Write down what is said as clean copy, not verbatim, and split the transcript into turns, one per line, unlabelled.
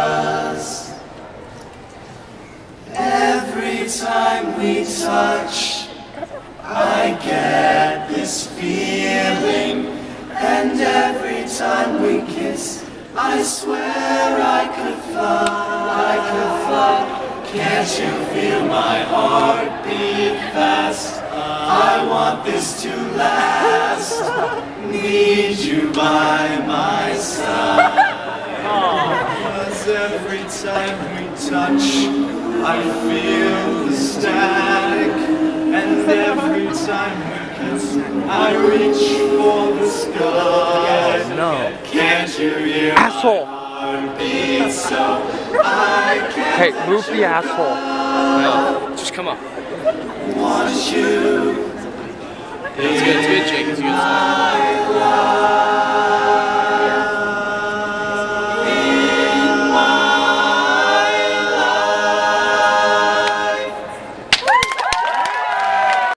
Because every time we touch, I get this feeling, and every time we kiss, I swear I could fly, Can't you feel my heart beat fast? I want this to last. Need you by my side. 'Cause every time we touch, I feel the static, and every time we kiss, I reach for the sky.
No.
Can't you hear
Asshole.
my heartbeat? So I can't.
Hey, move the asshole.
No, just come up.
Want you.
It's good, Jake. It's good.